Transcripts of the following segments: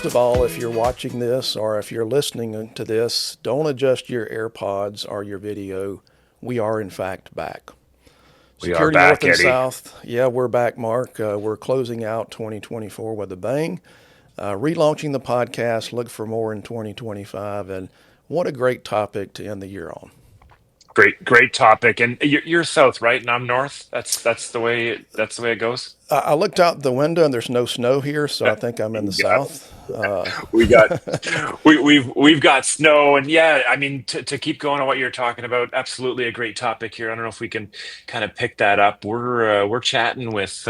first of all, if you're watching this or if you're listening to this, don't adjust your AirPods or your video. We are, in fact, back. We are Security North back, and Eddie. South. Yeah, we're back, Mark. We're closing out 2024 with a bang. Relaunching the podcast. Look for more in 2025. And what a great topic to end the year on. Great topic. And you're south, right? And I'm north. That's the way it goes. I looked out the window and there's no snow here, so I think I'm in the We got South. we got we've got snow, and yeah, I mean, to keep going on what you're talking about, absolutely a great topic here. I don't know if we can kind of pick that up. We're chatting with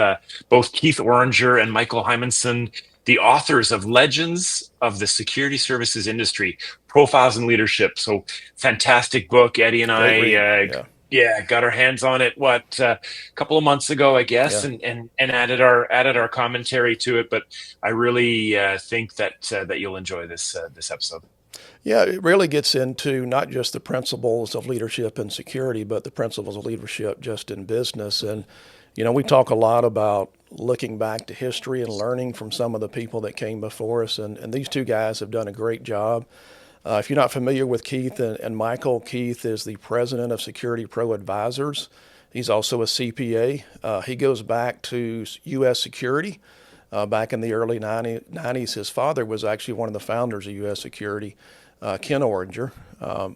both Keith Oringer and Michael Hymanson, the authors of Legends of the Security Services Industry: Profiles in Leadership. So fantastic book. Eddie and Great I, read. Yeah. yeah, got our hands on it. A couple of months ago, I guess, Yeah. and added our commentary to it. But I really think that you'll enjoy this episode. Yeah, it really gets into not just the principles of leadership and security, but the principles of leadership just in business. And, we talk a lot about looking back to history and learning from some of the people that came before us. And these two guys have done a great job. If you're not familiar with Keith and Michael, Keith is the president of Security Pro Advisors. He's also a CPA. He goes back to U.S. security. Back in the early 90s, his father was actually one of the founders of U.S. security. Ken Oringer.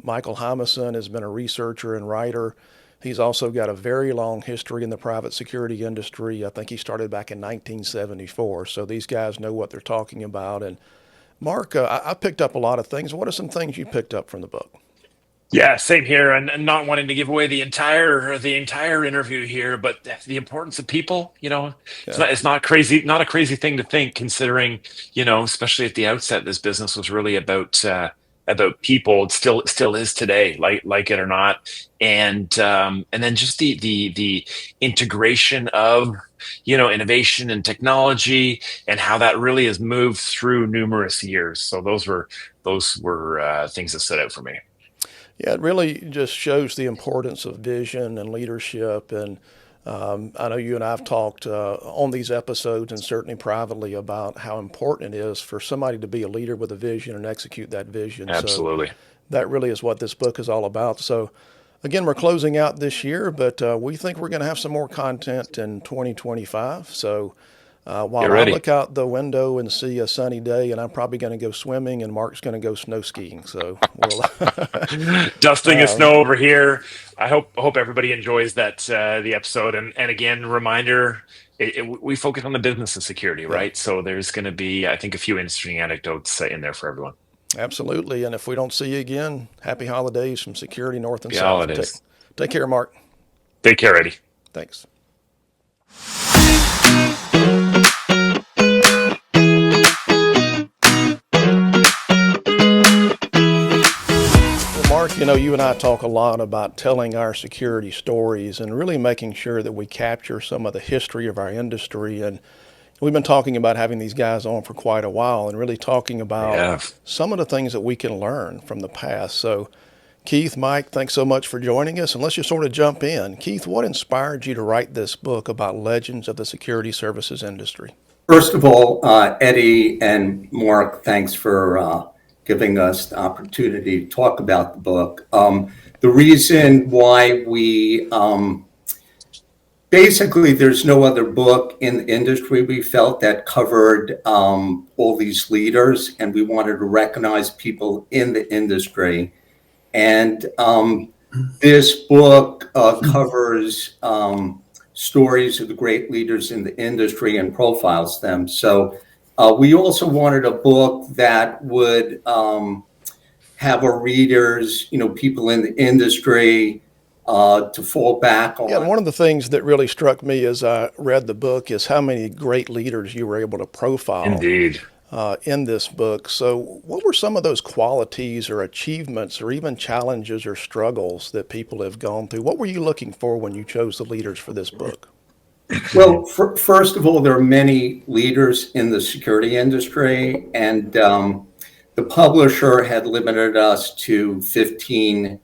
Michael Hymanson has been a researcher and writer. He's also got a very long history in the private security industry. I think he started back in 1974. So these guys know what they're talking about. And Mark, I picked up a lot of things. What are some things you picked up from the book? Yeah, same here, and not wanting to give away the entire interview here, but the importance of people. It's Yeah. not a crazy thing to think, considering especially at the outset, this business was really about people. It still is today, like it or not, and then just the integration of innovation and technology, and how that really has moved through numerous years. So those were things that stood out for me. Yeah, it really just shows the importance of vision and leadership. And I know you and I have talked on these episodes and certainly privately about how important it is for somebody to be a leader with a vision and execute that vision. So Absolutely. that really is what this book is all about. So again, we're closing out this year, but we think we're going to have some more content in 2025. So Get while I ready. look out the window and see a sunny day, and I'm probably going to go swimming, and Mark's going to go snow skiing. So we'll. Dusting of um, snow over here. I hope everybody enjoys the episode. And again, reminder: we focus on the business of security, yeah, right? So there's going to be, I think, a few interesting anecdotes in there for everyone. absolutely. And if we don't see you again, happy holidays from Security North and Happy South. holidays. Take care, Mark. Take care, Eddie. Thanks. Well, Mark, you and I talk a lot about telling our security stories and really making sure that we capture some of the history of our industry. And we've been talking about having these guys on for quite a while and really talking about Yeah. some of the things that we can learn from the past. So, Keith, Mike, thanks so much for joining us. And let's just sort of jump in. Keith, what inspired you to write this book about legends of the security services industry? First of all, Eddie and Mark, thanks for giving us the opportunity to talk about the book. The reason why we basically, there's no other book in the industry we felt that covered all these leaders, and we wanted to recognize people in the industry. And this book covers stories of the great leaders in the industry and profiles them. So we also wanted a book that would have our readers, people in the industry to fall back Yeah, and on. one of the things that really struck me as I read the book is how many great leaders you were able to profile Indeed. in this book. So, what were some of those qualities or achievements or even challenges or struggles that people have gone through? What were you looking for when you chose the leaders for this book? Well, first of all, there are many leaders in the security industry, and the publisher had limited us to 15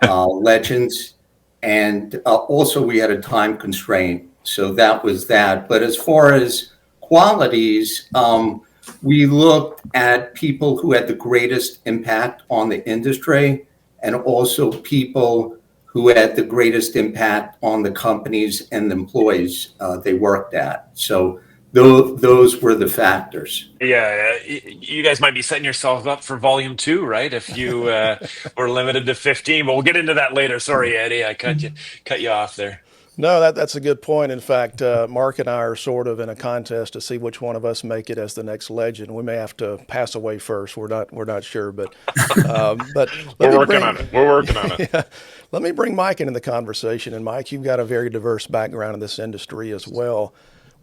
legends. And also, we had a time constraint. So that was that. But as far as qualities, we looked at people who had the greatest impact on the industry and also people who had the greatest impact on the companies and the employees they worked at. So those were the factors. Yeah, you guys might be setting yourselves up for volume two, right? If you were limited to 15, but we'll get into that later. Sorry, Eddie, I cut you off there. No, that's a good point. In fact, Mark and I are sort of in a contest to see which one of us make it as the next legend. We may have to pass away first. We're not sure, but let We're me working bring on it. We're working on it. yeah, let me bring Mike into the conversation. And Mike, you've got a very diverse background in this industry as well.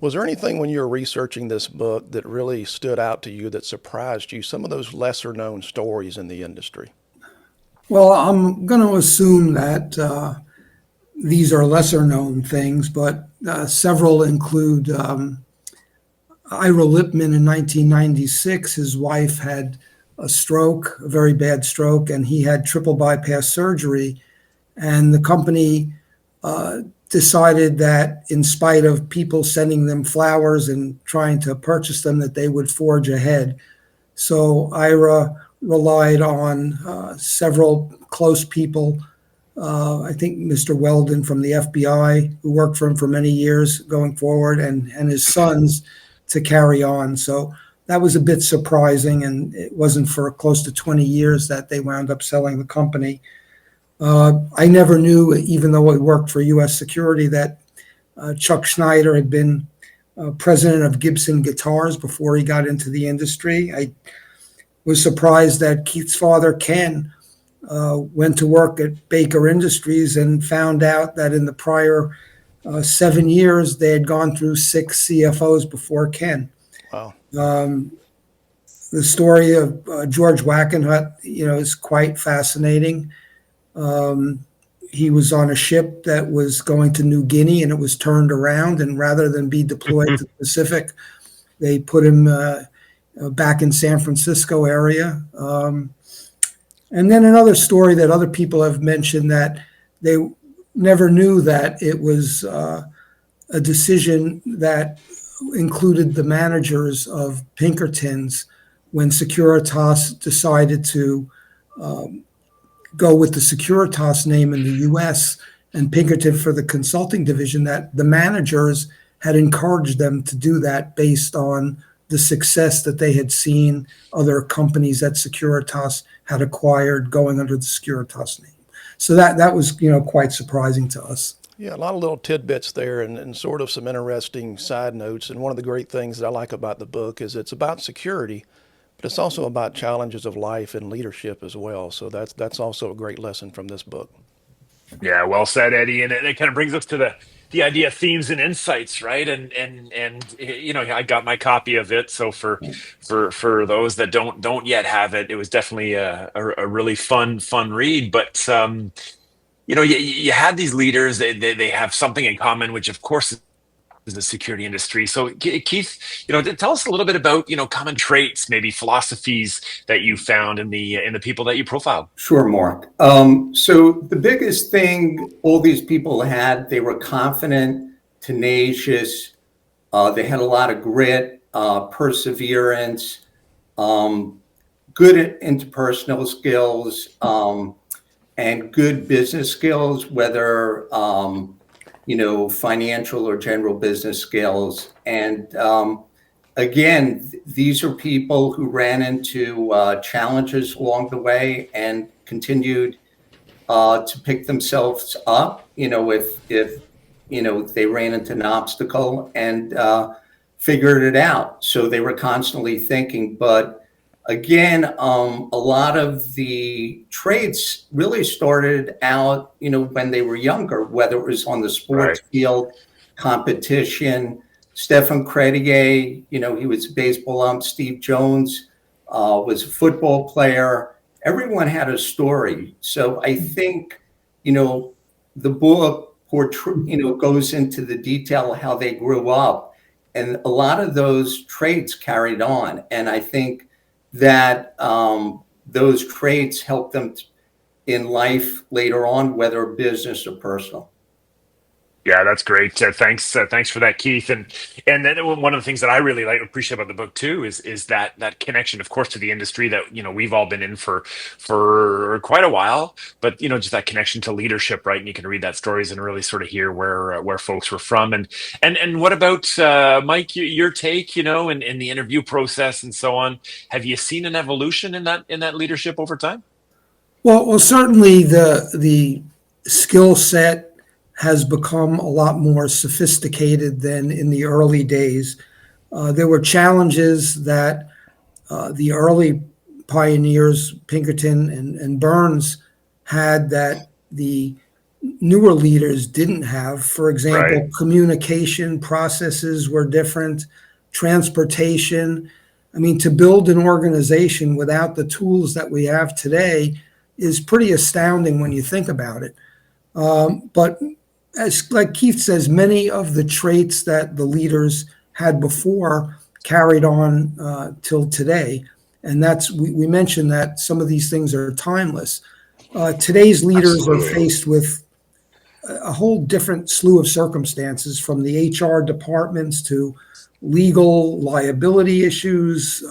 Was there anything when you were researching this book that really stood out to you that surprised you? Some of those lesser known stories in the industry. Well, I'm going to assume that these are lesser known things, but several include Ira Lipman in 1996. His wife had a stroke, a very bad stroke, and he had triple bypass surgery. And the company decided that in spite of people sending them flowers and trying to purchase them, that they would forge ahead. So Ira relied on several close people. I think Mr. Weldon from the FBI, who worked for him for many years going forward, and his sons to carry on. So that was a bit surprising, and it wasn't for close to 20 years that they wound up selling the company. I never knew, even though I worked for U.S. Security, that Chuck Schneider had been president of Gibson Guitars before he got into the industry. I was surprised that Keith's father, Ken, went to work at Baker Industries and found out that in the prior 7 years, they had gone through 6 CFOs before Ken. Wow. The story of George Wackenhut, is quite fascinating. He was on a ship that was going to New Guinea, and it was turned around, and rather than be deployed to the Pacific, they put him back in San Francisco area. And then another story that other people have mentioned, that they never knew that it was a decision that included the managers of Pinkertons when Securitas decided to go with the Securitas name in the U.S. and Pinkerton for the consulting division, that the managers had encouraged them to do that based on the success that they had seen other companies that Securitas had acquired going under the Securitas name. So that was, quite surprising to us. Yeah, a lot of little tidbits there and sort of some interesting side notes. And one of the great things that I like about the book is it's about security, but it's also about challenges of life and leadership as well. So that's also a great lesson from this book. Yeah, well said, Eddie. And it kind of brings us to the idea of themes and insights, right? And I got my copy of it. So for those that don't yet have it, it was definitely a really fun read. But you had these leaders. They have something in common, which of course is the security industry. So Keith, tell us a little bit about common traits, maybe philosophies that you found in the people that you profiled. Sure, Mark. So the biggest thing all these people had, they were confident, tenacious. They had a lot of grit, perseverance, good at interpersonal skills, and good business skills, whether financial or general business skills. And again, these are people who ran into challenges along the way and continued to pick themselves up, if they ran into an obstacle and figured it out. So they were constantly thinking. But again, a lot of the traits really started out, when they were younger, whether it was on the sports field, competition. Stephen Credier, he was a baseball ump. Steve Jones was a football player. Everyone had a story. So I think, the book goes into the detail of how they grew up, and a lot of those traits carried on. And I think that those traits help them in life later on, whether business or personal. Yeah, that's great. Thanks for that, Keith. And then one of the things that I really appreciate about the book too is that connection, of course, to the industry that we've all been in for quite a while. But just that connection to leadership, right? And you can read that stories and really sort of hear where folks were from. And what about Mike? Your take, in the interview process and so on. Have you seen an evolution in that leadership over time? Well, certainly the skill set has become a lot more sophisticated than in the early days. There were challenges that the early pioneers, Pinkerton and Burns, had that the newer leaders didn't have. For Right. example, communication processes were different, transportation. I mean, to build an organization without the tools that we have today is pretty astounding when you think about it. But as like Keith says, many of the traits that the leaders had before carried on till today. And we mentioned that some of these things are timeless. Today's leaders are Absolutely. faced with a whole different slew of circumstances, from the HR departments to legal liability issues,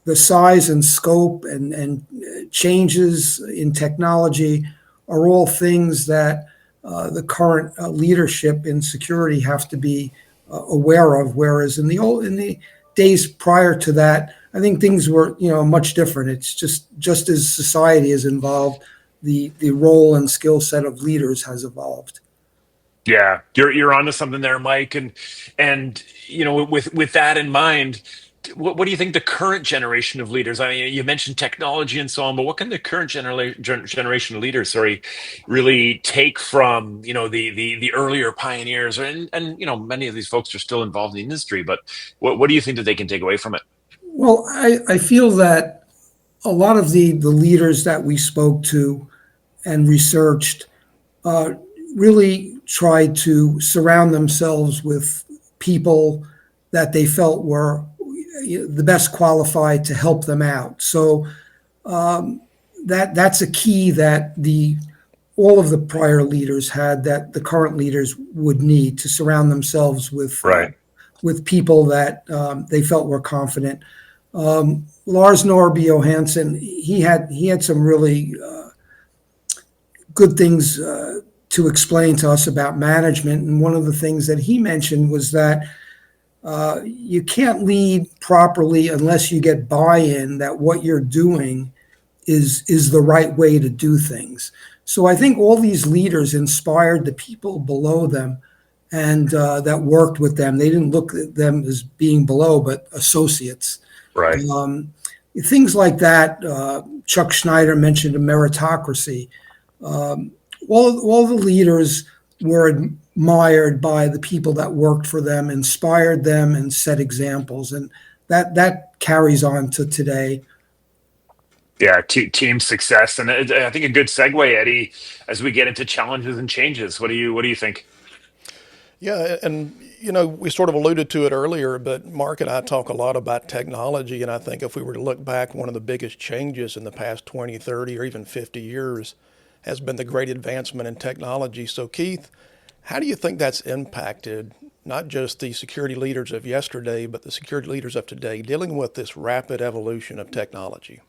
the size and scope and changes in technology are all things that the current leadership in security have to be aware of. Whereas in the days prior to that, I think things were much different. It's just as society has evolved, the role and skill set of leaders has evolved. Yeah, you're onto something there, Mike. And with that in mind, what do you think the current generation of leaders? I mean, you mentioned technology and so on, but what can the current generation of leaders, sorry, really take from the earlier pioneers? And many of these folks are still involved in the industry, but what do you think that they can take away from it? Well, I feel that a lot of the leaders that we spoke to and researched really tried to surround themselves with people that they felt were the best qualified to help them out. So that's a key that all of the prior leaders had, that the current leaders would need to surround themselves Right. with people that they felt were confident. Lars Norby Johansson, he had some really good things to explain to us about management. And one of the things that he mentioned was that you can't lead properly unless you get buy-in that what you're doing is the right way to do things. So I think all these leaders inspired the people below them and that worked with them. They didn't look at them as being below, but associates. Right. Things like that. Chuck Schneider mentioned a meritocracy. All the leaders were admired by the people that worked for them, inspired them, and set examples, and that carries on to today. Yeah, team success, and I think a good segue, Eddie, as we get into challenges and changes. What do you think? Yeah, and we sort of alluded to it earlier, but Mark and I talk a lot about technology, and I think if we were to look back, one of the biggest changes in the past 20, 30, or even 50 years has been the great advancement in technology. So Keith, how do you think that's impacted not just the security leaders of yesterday, but the security leaders of today, dealing with this rapid evolution of technology?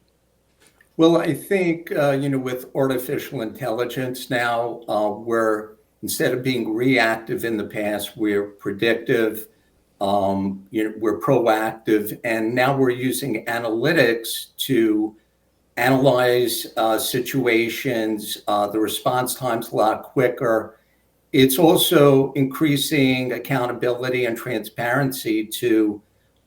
Well, I think, with artificial intelligence now, we're, instead of being reactive in the past, we're predictive, we're proactive, and now we're using analytics to analyze situations. The response time's a lot quicker. It's also increasing accountability and transparency to,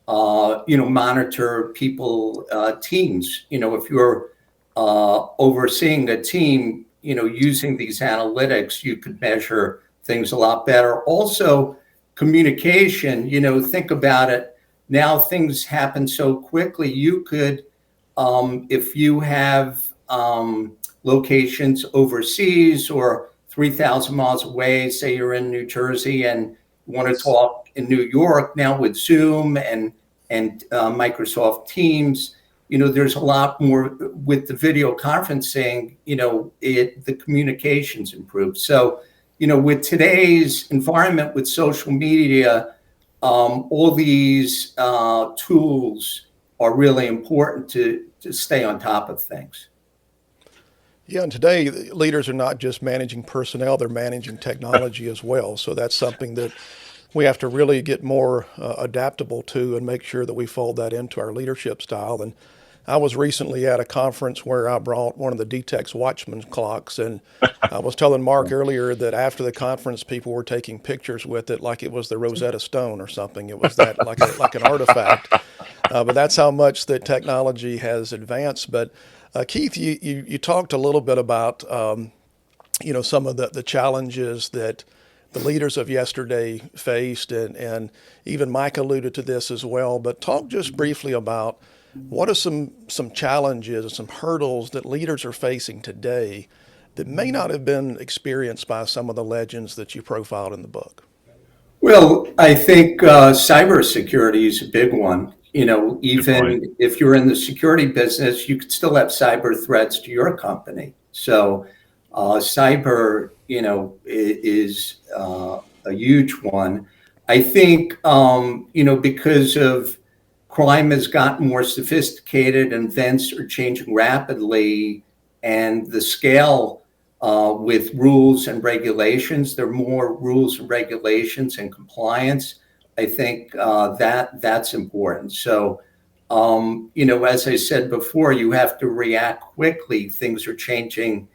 monitor people, teams. If you're overseeing a team, using these analytics, you could measure things a lot better. Also, communication, think about it. Now things happen so quickly. You could, if you have locations overseas or 3,000 miles away, say you're in New Jersey and you want to talk in New York, now with Zoom and Microsoft Teams, there's a lot more with the video conferencing, the communications improved. So with today's environment with social media, all these tools are really important to stay on top of things. Yeah, and today leaders are not just managing personnel, they're managing technology as well. So that's something that we have to really get more adaptable to and make sure that we fold that into our leadership style. And I was recently at a conference where I brought one of the DTEX Watchman clocks, and I was telling Mark earlier that after the conference, people were taking pictures with it like it was the Rosetta Stone or something. It was that like an artifact. But that's how much that technology has advanced. But Keith, you talked a little bit about some of the challenges that the leaders of yesterday faced, and even Mike alluded to this as well. But talk just briefly about what are some challenges, some hurdles that leaders are facing today that may not have been experienced by some of the legends that you profiled in the book. Well, I think cybersecurity is a big one. Even if you're in the security business, you could still have cyber threats to your company. So cyber, is a huge one. I think, because of crime has gotten more sophisticated and events are changing rapidly, and the scale with rules and regulations, there are more rules and regulations and compliance. I think that's important. So, as I said before, you have to react quickly. Things are changing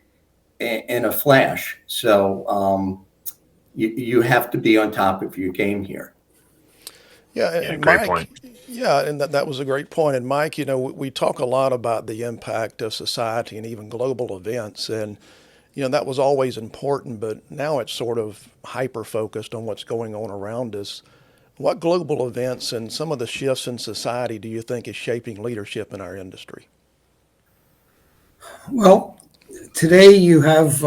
in a flash. So you have to be on top of your game here. Yeah, and great Mike, point. yeah, and that was a great point. And Mike, we talk a lot about the impact of society and even global events, and that was always important, but now it's sort of hyper focused on what's going on around us. What global events and some of the shifts in society do you think is shaping leadership in our industry? Well, today you have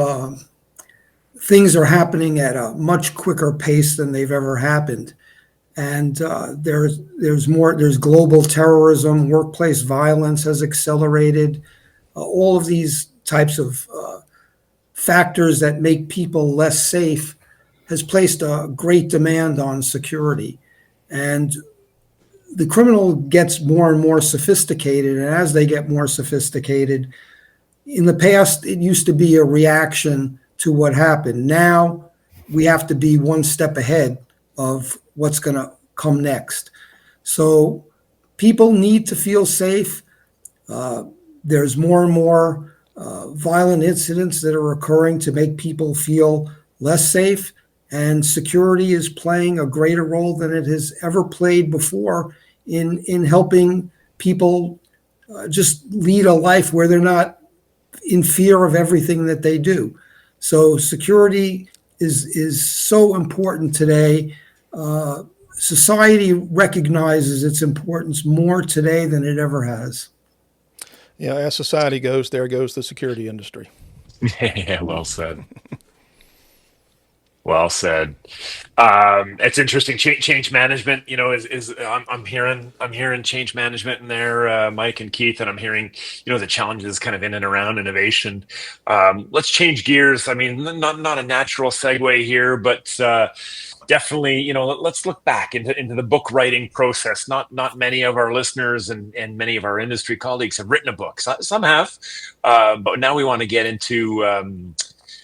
things are happening at a much quicker pace than they've ever happened. And there's global terrorism, workplace violence has accelerated. All of these types of factors that make people less safe has placed a great demand on security. And the criminal gets more and more sophisticated. And as they get more sophisticated, in the past, it used to be a reaction to what happened. Now we have to be one step ahead of what's going to come next. So people need to feel safe. There's more and more violent incidents that are occurring to make people feel less safe. And security is playing a greater role than it has ever played before in helping people just lead a life where they're not in fear of everything that they do. So security is so important today. Society recognizes its importance more today than it ever has. Yeah, as society goes, there goes the security industry. Yeah, well said. Well said. It's interesting. Change management, I'm hearing change management in there, Mike and Keith, and I'm hearing, the challenges kind of in and around innovation. Let's change gears. I mean, not a natural segue here, but definitely, let's look back into the book writing process. Not many of our listeners and many of our industry colleagues have written a book. Some have, but now we want to get into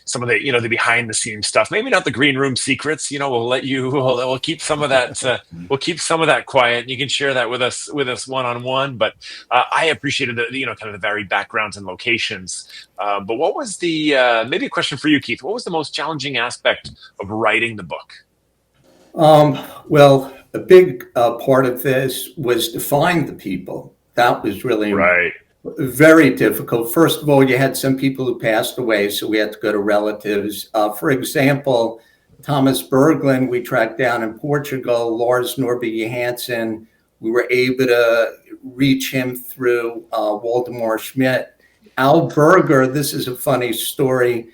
some of the the behind the scenes stuff. Maybe not the green room secrets. We'll keep some of that. We'll keep some of that quiet. You can share that with us one on one. But I appreciated the kind of the varied backgrounds and locations. But what was the maybe a question for you, Keith? What was the most challenging aspect of writing the book? Well, a big part of this was to find the people. That was really right. Very difficult. First of all, you had some people who passed away, so we had to go to relatives. For example, Thomas Berglund, we tracked down in Portugal. Lars Norby Johansson, we were able to reach him through Waldemar Schmidt. Al Berger, this is a funny story.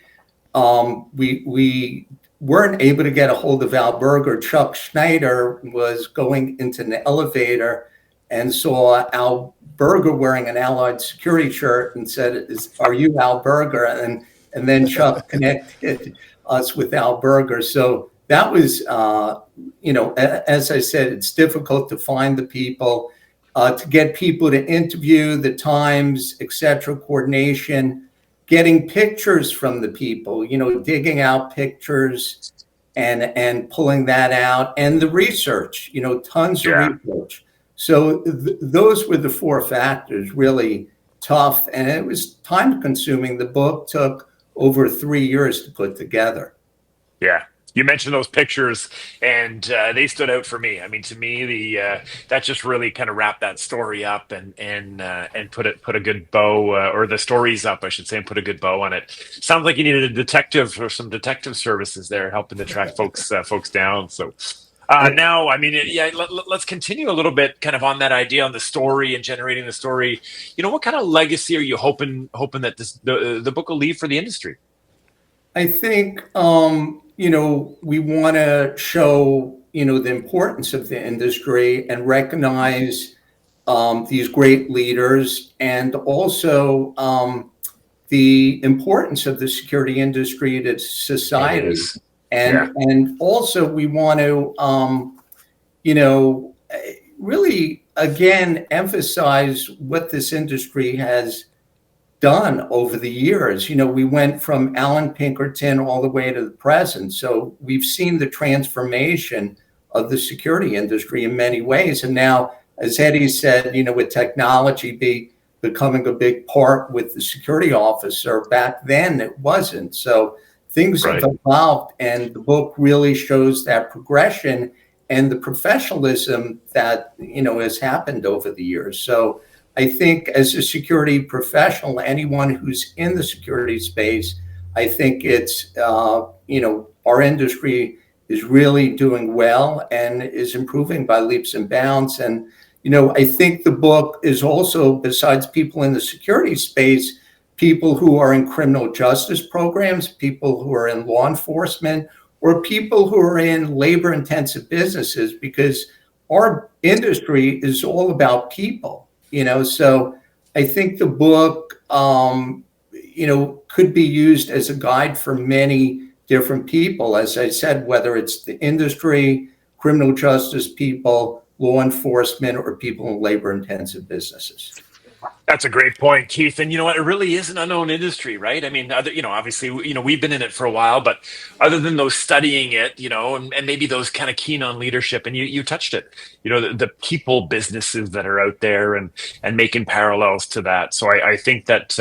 We weren't able to get a hold of Al Berger. Chuck Schneider was going into an elevator and saw Al Berger wearing an Allied security shirt and said, "Are you Al Berger?" And And then Chuck connected us with Al Berger. So that was, as I said, it's difficult to find the people, to get people to interview, the times, etc., coordination, getting pictures from the people, digging out pictures and pulling that out, and the research, tons of Yeah. research. So those were the four factors, really tough, and it was time consuming. The book took over 3 years to put together. Yeah. You mentioned those pictures, and they stood out for me. I mean, to me, the that just really kind of wrapped that story up and put a good bow, or the stories up, I should say, and put a good bow on it. Sounds like you needed a detective or some detective services there, helping to track folks down. So now, I mean, yeah, let's continue a little bit, kind of on that idea on the story and generating the story. What kind of legacy are you hoping that the book will leave for the industry? I think, we want to show, the importance of the industry and recognize these great leaders, and also the importance of the security industry to society. It is. Yeah. And also we want to, really, again, emphasize what this industry has done over the years. We went from Alan Pinkerton all the way to the present. So we've seen the transformation of the security industry in many ways. And now, as Eddie said, with technology becoming a big part with the security officer, back then it wasn't. So things have evolved, and the book really shows that progression and the professionalism that, has happened over the years. So I think as a security professional, anyone who's in the security space, I think it's, our industry is really doing well and is improving by leaps and bounds. And, I think the book is also, besides people in the security space, people who are in criminal justice programs, people who are in law enforcement, or people who are in labor intensive businesses, because our industry is all about people. So I think the book, could be used as a guide for many different people. As I said, whether it's the industry, criminal justice people, law enforcement, or people in labor intensive businesses. That's a great point, Keith. And you know what? It really is an unknown industry, right? I mean, obviously, we've been in it for a while, but other than those studying it, and maybe those kind of keen on leadership, and you touched it, the people businesses that are out there and making parallels to that. So I think that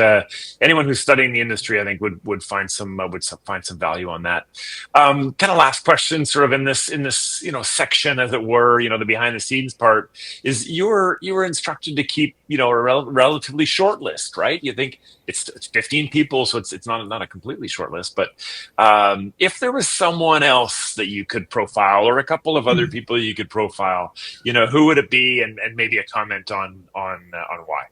anyone who's studying the industry, I think would find some value on that. Kind of last question, sort of in this section, as it were, the behind the scenes part is you were instructed to keep a relatively short list, right? You think it's 15 people, so it's not a completely short list. But if there was someone else that you could profile, or a couple of other people you could profile, who would it be, and maybe a comment on why?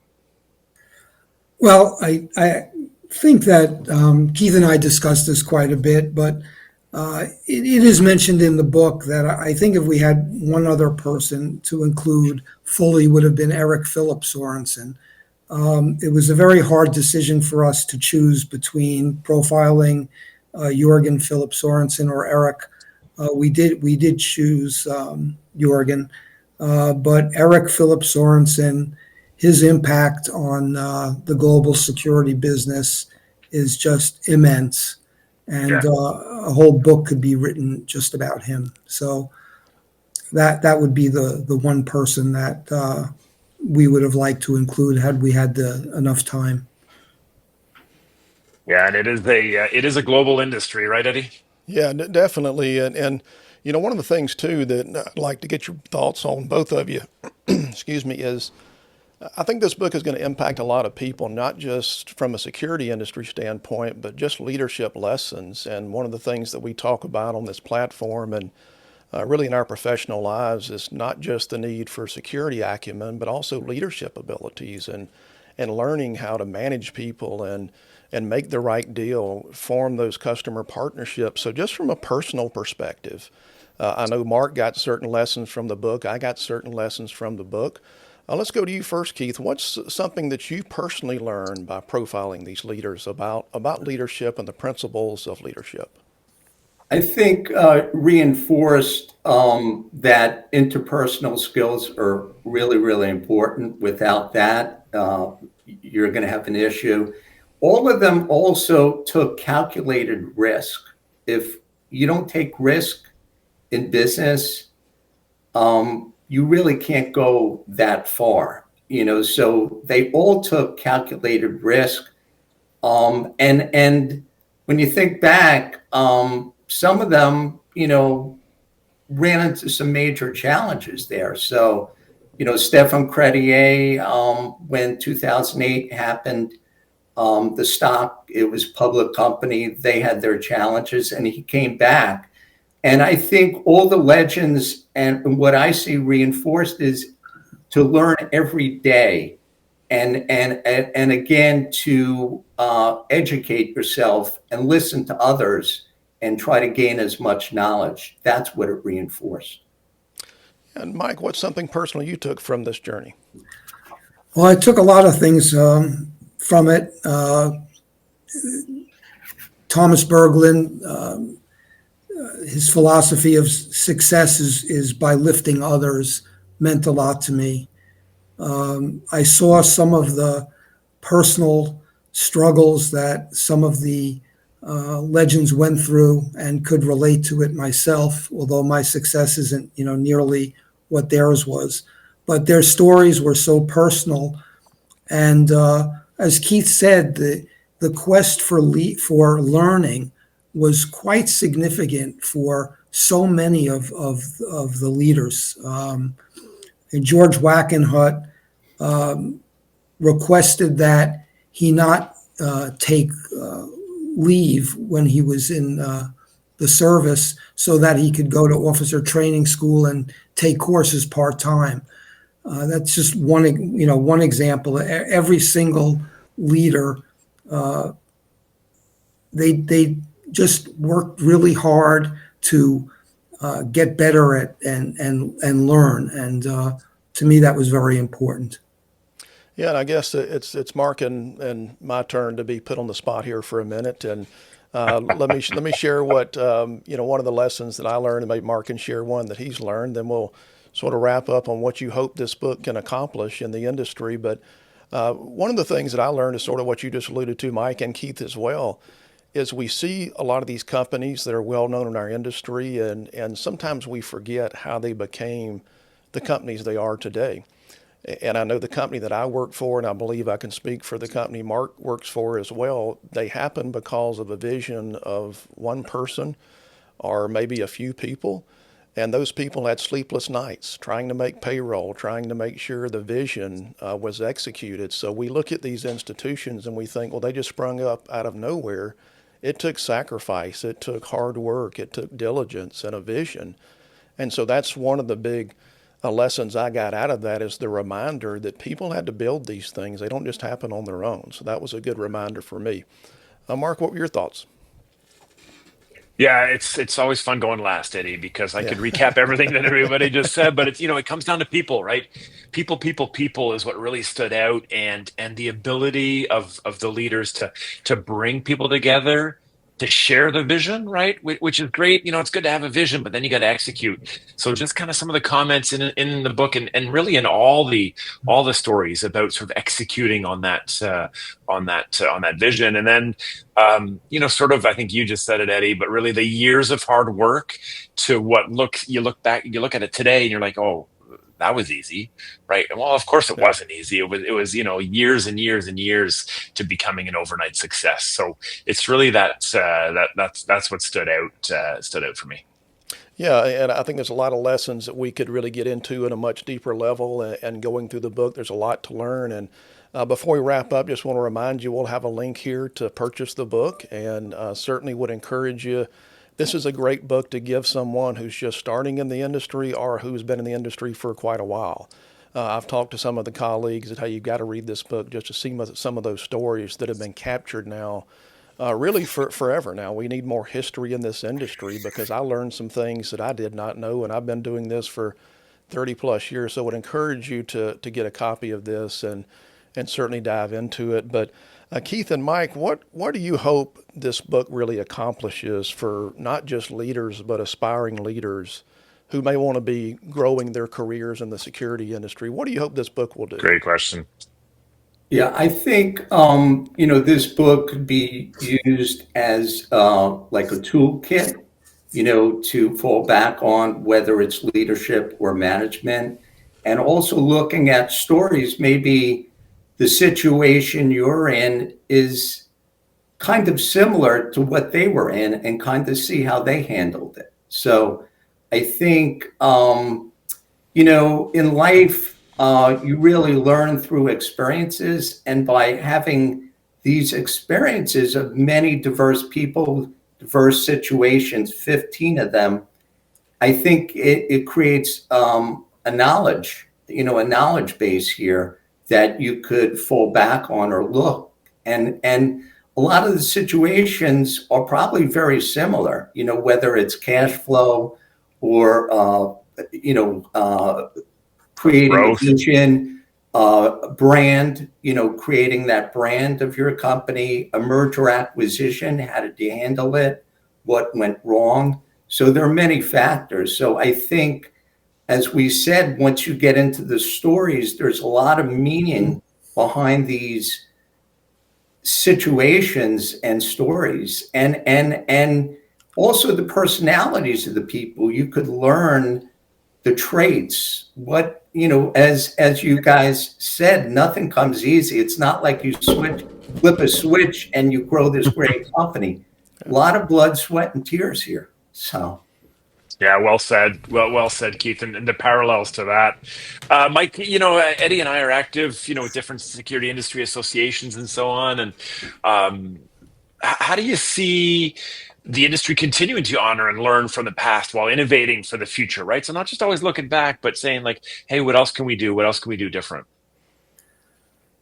Well, I think that Keith and I discussed this quite a bit, but it is mentioned in the book that I think if we had one other person to include fully, would have been Eric Philip Sorensen. It was a very hard decision for us to choose between profiling Jorgen Philip Sorensen or Eric. We did choose Jorgen, but Eric Philip Sorensen, his impact on the global security business is just immense. And a whole book could be written just about him. So that would be the one person that we would have liked to include had we had enough time. Yeah, and it is a global industry, right, Eddie? Yeah, definitely. And one of the things too that I'd like to get your thoughts on, both of you, excuse me, is I think this book is going to impact a lot of people, not just from a security industry standpoint, but just leadership lessons. And one of the things that we talk about on this platform and really in our professional lives is not just the need for security acumen, but also leadership abilities and learning how to manage people and make the right deal, form those customer partnerships. So just from a personal perspective, I know Mark got certain lessons from the book. I got certain lessons from the book. Let's go to you first, Keith. What's something that you personally learned by profiling these leaders about leadership and the principles of leadership? I think reinforced that interpersonal skills are really, really important. Without that, you're going to have an issue. All of them also took calculated risk. If you don't take risk in business, you really can't go that far. So they all took calculated risk. And when you think back, some of them, ran into some major challenges there. So, Stefan Credier, when 2008 happened, the stock, it was a public company, they had their challenges, and he came back. And I think all the legends and what I see reinforced is to learn every day, and again to educate yourself and listen to others and try to gain as much knowledge. That's what it reinforced. And Mike, what's something personal you took from this journey? Well, I took a lot of things from it. Thomas Berglund, his philosophy of success is by lifting others, meant a lot to me. I saw some of the personal struggles that some of the legends went through and could relate to it myself, although my success isn't, nearly what theirs was. But their stories were so personal. And as Keith said, the quest for learning was quite significant for so many of the leaders. And George Wackenhut requested that he not take leave when he was in the service, so that he could go to officer training school and take courses part-time. That's just one example. Every single leader, they just worked really hard to get better at and learn. And to me, that was very important. Yeah, and I guess it's Mark and my turn to be put on the spot here for a minute, and let me share what one of the lessons that I learned, and maybe Mark can share one that he's learned. Then we'll sort of wrap up on what you hope this book can accomplish in the industry. But one of the things that I learned is sort of what you just alluded to, Mike, and Keith as well, is we see a lot of these companies that are well known in our industry, and sometimes we forget how they became the companies they are today. And I know the company that I work for, and I believe I can speak for the company Mark works for as well, they happen because of a vision of one person or maybe a few people. And those people had sleepless nights trying to make payroll, trying to make sure the vision was executed. So we look at these institutions and we think, well, they just sprung up out of nowhere. It took sacrifice, it took hard work, it took diligence and a vision. And so that's one of the big lessons I got out of that, is the reminder that people had to build these things. They don't just happen on their own. So that was a good reminder for me. Mark, what were your thoughts? Yeah, it's always fun going last, Eddie, because I could recap everything that everybody just said, but it comes down to people, right? People is what really stood out, and the ability of the leaders to bring people together, to share the vision, right? Which is great. It's good to have a vision, but then you got to execute. So just kind of some of the comments in the book, and really in all the stories about sort of executing on that vision. And then sort of, I think you just said it, Eddie, but really the years of hard work to you look at it today and you're like, oh, that was easy, right? Well, of course it wasn't easy. It was years and years and years to becoming an overnight success. So it's really that's what stood out for me. Yeah, and I think there's a lot of lessons that we could really get into at a much deeper level. And going through the book, there's a lot to learn. And before we wrap up, just want to remind you, we'll have a link here to purchase the book, and certainly would encourage you. This is a great book to give someone who's just starting in the industry or who's been in the industry for quite a while. I've talked to some of the colleagues that, hey, you've got to read this book just to see some of those stories that have been captured now, really for forever now. We need more history in this industry, because I learned some things that I did not know, and I've been doing this for 30 plus years. So I would encourage you to get a copy of this and certainly dive into it. But Keith and Mike, what do you hope this book really accomplishes for not just leaders, but aspiring leaders who may want to be growing their careers in the security industry? What do you hope this book will do? Great question. Yeah, I think this book could be used as like a toolkit, to fall back on, whether it's leadership or management, and also looking at stories. Maybe the situation you're in is kind of similar to what they were in, and kind of see how they handled it. So I think, in life, you really learn through experiences, and by having these experiences of many diverse people, diverse situations, 15 of them, I think it creates a knowledge base here that you could fall back on or look. And a lot of the situations are probably very similar, whether it's cash flow or, creating a Growth. vision, brand, creating that brand of your company, a merger acquisition, how did you handle it? What went wrong? So there are many factors. So I think, as we said, once you get into the stories, there's a lot of meaning behind these situations and stories, and also the personalities of the people. You could learn the traits. What, as you guys said, nothing comes easy. It's not like you flip a switch and you grow this great company. A lot of blood, sweat, and tears here. So. Yeah, well said. Well said, Keith. And the parallels to that, Mike. Eddie and I are active, with different security industry associations and so on. And how do you see the industry continuing to honor and learn from the past while innovating for the future? Right. So not just always looking back, but saying like, "Hey, what else can we do? What else can we do different?"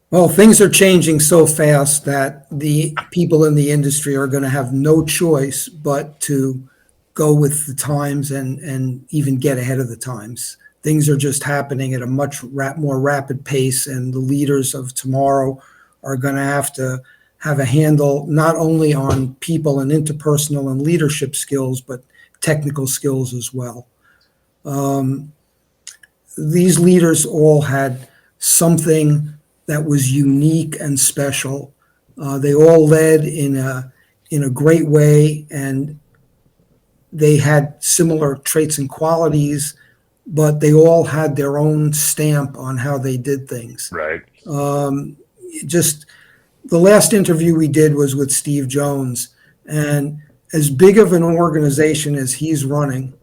Well, things are changing so fast that the people in the industry are going to have no choice but to go with the times and even get ahead of the times. Things are just happening at a much more rapid pace, and the leaders of tomorrow are going to have a handle not only on people and interpersonal and leadership skills, but technical skills as well. These leaders all had something that was unique and special. They all led in a great way, and they had similar traits and qualities, but they all had their own stamp on how they did things. Right. Just the last interview we did was with Steve Jones, and as big of an organization as he's running,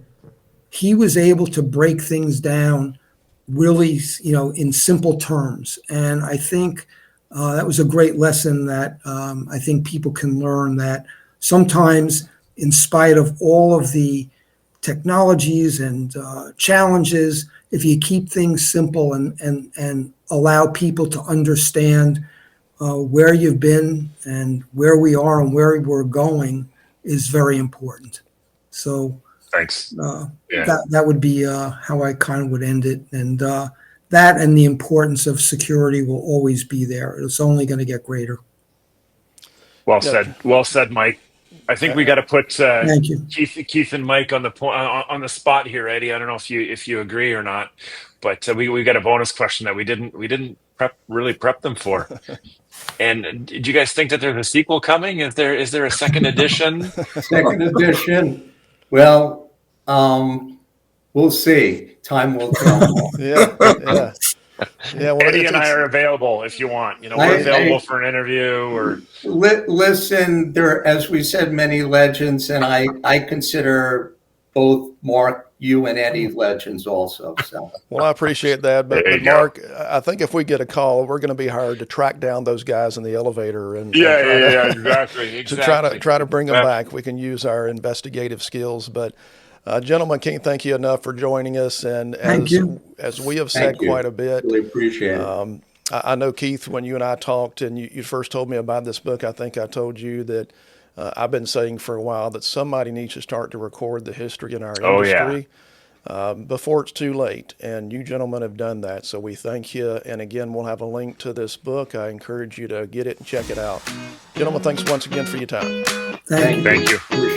he was able to break things down really, in simple terms. And I think that was a great lesson that I think people can learn, that sometimes, in spite of all of the technologies and challenges, if you keep things simple and allow people to understand where you've been and where we are and where we're going, is very important. So Thanks. that would be how I kind of would end it. And that and the importance of security will always be there. It's only going to get greater. Well said. Well said, Mike. I think we got to put Thank you. Keith and Mike on on the spot here, Eddie. I don't know if you agree or not, but we got a bonus question that we didn't prep them for. And did you guys think that there's a sequel coming? Is there a second edition? Second edition. Well, we'll see. Time will tell. Yeah. Well, Eddie and I are available if you want. We're available for an interview or. Listen, there, as we said, many legends, and I consider both Mark, you and Eddie legends also. So. Well, I appreciate that, but Mark, I think if we get a call, we're going to be hired to track down those guys in the elevator and exactly. To try to bring them back. We can use our investigative skills, but. Gentlemen, can't thank you enough for joining us. And as we have said quite a bit, really appreciate it. I know, Keith, when you and I talked and you first told me about this book, I think I told you that I've been saying for a while that somebody needs to start to record the history in our industry. before it's too late. And you gentlemen have done that. So we thank you. And again, we'll have a link to this book. I encourage you to get it and check it out. Gentlemen, thanks once again for your time. Thank you. Thank you.